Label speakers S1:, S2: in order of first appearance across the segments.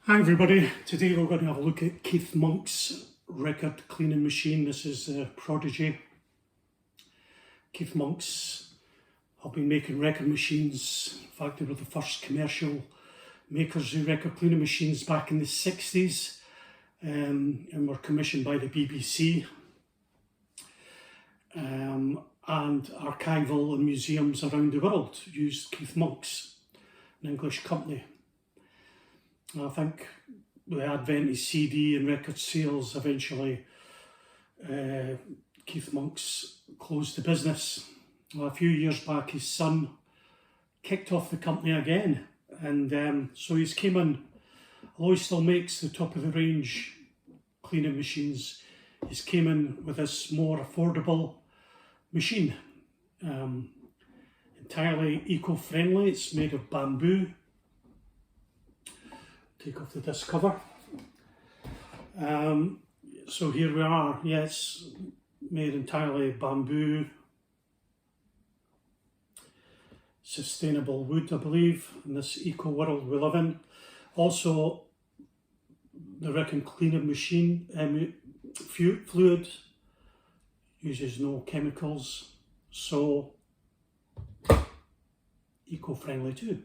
S1: Hi everybody, today we're going to have a look at Keith Monk's record cleaning machine. This is the Prodigy. Keith Monk's have been making record machines. In fact, they were the first commercial makers of record cleaning machines back in the 60s and were commissioned by the BBC. And archival and museums around the world used Keith Monk's, an English company. I think with the advent of CD and record sales, eventually Keith Monk's closed the business. Well, a few years back, his son kicked off the company again, and so he's came in, although he still makes the top of the range cleaning machines, he's came in with this more affordable machine, entirely eco-friendly. It's made of bamboo. Take off the disc cover. So here we are. Yes, made entirely bamboo, sustainable wood, I believe, in this eco world we live in. Also, the record cleaning machine fluid uses no chemicals, so eco-friendly too.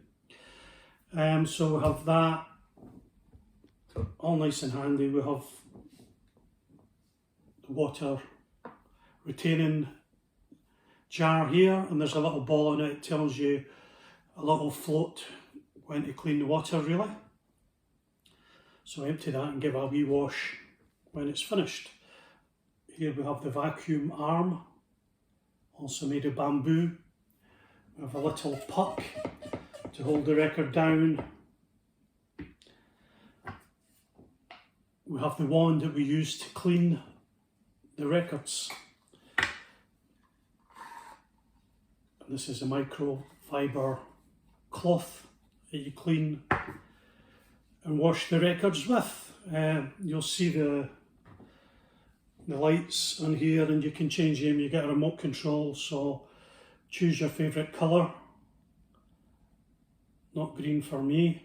S1: So we have that. All nice and handy. We have the water retaining jar here, and there's a little ball in it. It tells you a little float when to clean the water, really. So empty that and give a wee wash when it's finished. Here we have the vacuum arm, also made of bamboo. We have a little puck to hold the record down. We have the wand that we use to clean the records. And this is a microfiber cloth that you clean and wash the records with. You'll see the lights on here, and you can change them. You get a remote control, so choose your favourite colour. Not green for me.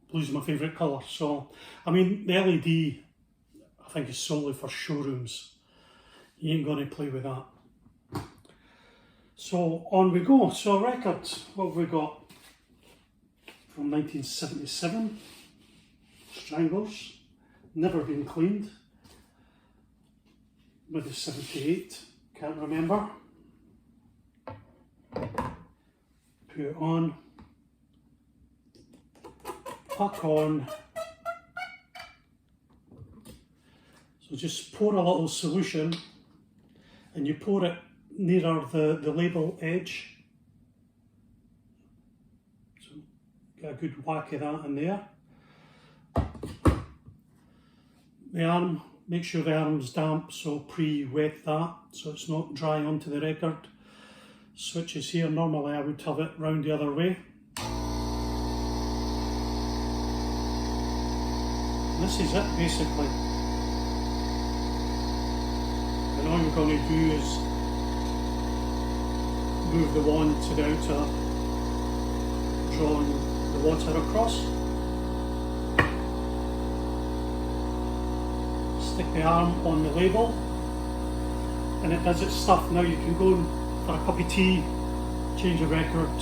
S1: Blue's my favourite colour. So, I mean, the LED, I think, is solely for showrooms. You ain't going to play with that. So, on we go. So, records, what have we got? From 1977, Stranglers, never been cleaned. Maybe 78, can't remember. Put it on. Puck on. So just pour a little solution, and you pour it nearer the label edge. So get a good whack of that in there. The arm, make sure the arm's damp, so pre-wet that so it's not dry onto the record. Switches here, normally I would have it round the other way. This is it basically. And all you're going to do is move the wand to the outer, drawing the water across. Stick the arm on the label, and it does its stuff. Now you can go for a cup of tea, change a record.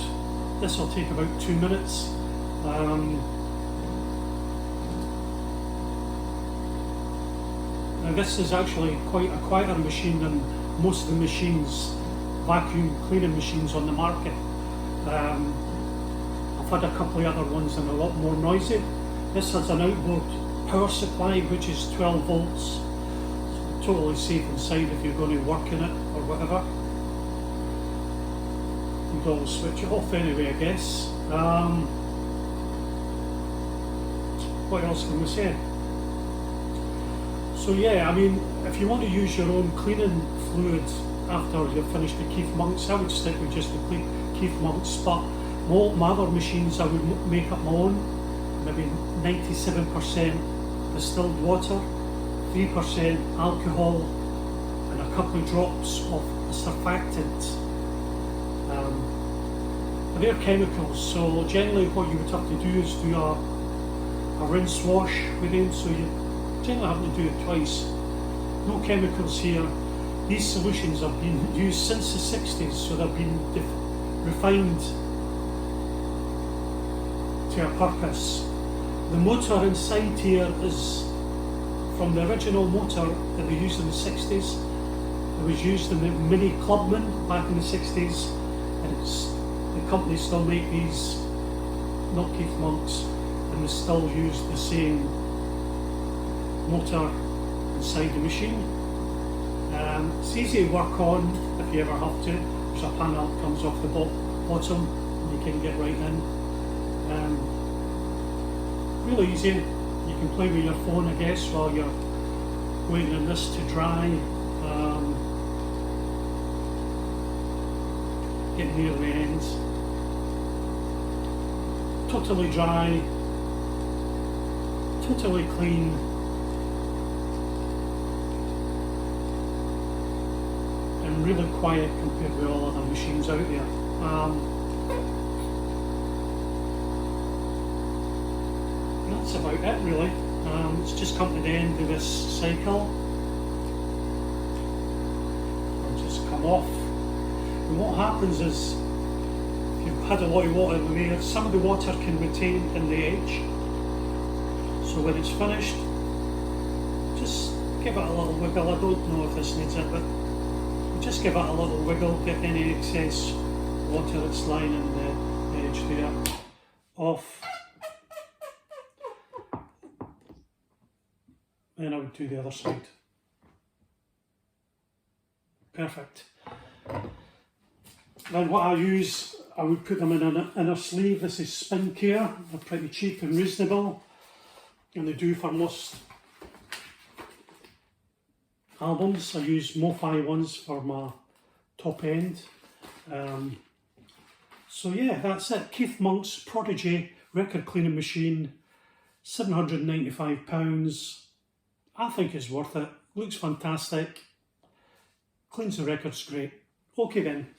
S1: This will take about 2 minutes. Now this is actually quite a quieter machine than most of the machines, vacuum cleaning machines on the market. I've had a couple of other ones and a lot more noisy. This has an outboard power supply which is 12 volts. So totally safe inside if you're going to work in it or whatever. You can always switch it off anyway, I guess. What else can we say? So yeah, I mean, if you want to use your own cleaning fluid after you've finished the Keith Monk's, I would stick with just the Keith Monk's, but my other machines I would make up my own, maybe 97% distilled water, 3% alcohol, and a couple of drops of a surfactant. they're chemicals, so generally what you would have to do is do a rinse wash with them, so you generally have to do it twice. No chemicals here. These solutions have been used since the 60s, so they've been refined to a purpose. The motor inside here is from the original motor that they used in the 60s. It was used in the Mini Clubman back in the 60s, and the company still make these, not Keith Monk's, and they still use the same motor inside the machine. It's easy to work on if you ever have to. There's a panel that comes off the bottom and you can get right in. Really easy. You can play with your phone, I guess, while you're waiting on this to dry. Getting near the end. Totally dry, totally clean. And really quiet compared with all other machines out there. That's about it really. It's just come to the end of this cycle. I'll just come off. And what happens is, if you've had a lot of water in there, some of the water can retain in the edge. So when it's finished, just give it a little wiggle. I don't know if this needs it, but just give it a little wiggle, get any excess water that's lying in the edge there off. Then I would do the other side. Perfect. Then what I use, I would put them in an inner sleeve. This is Spin Care. They're pretty cheap and reasonable, and they do for most albums. I use MoFi ones for my top end. So yeah, that's it. Keith Monk's Prodigy record cleaning machine, £795. I think it's worth it. Looks fantastic. Cleans the records great. Okay then.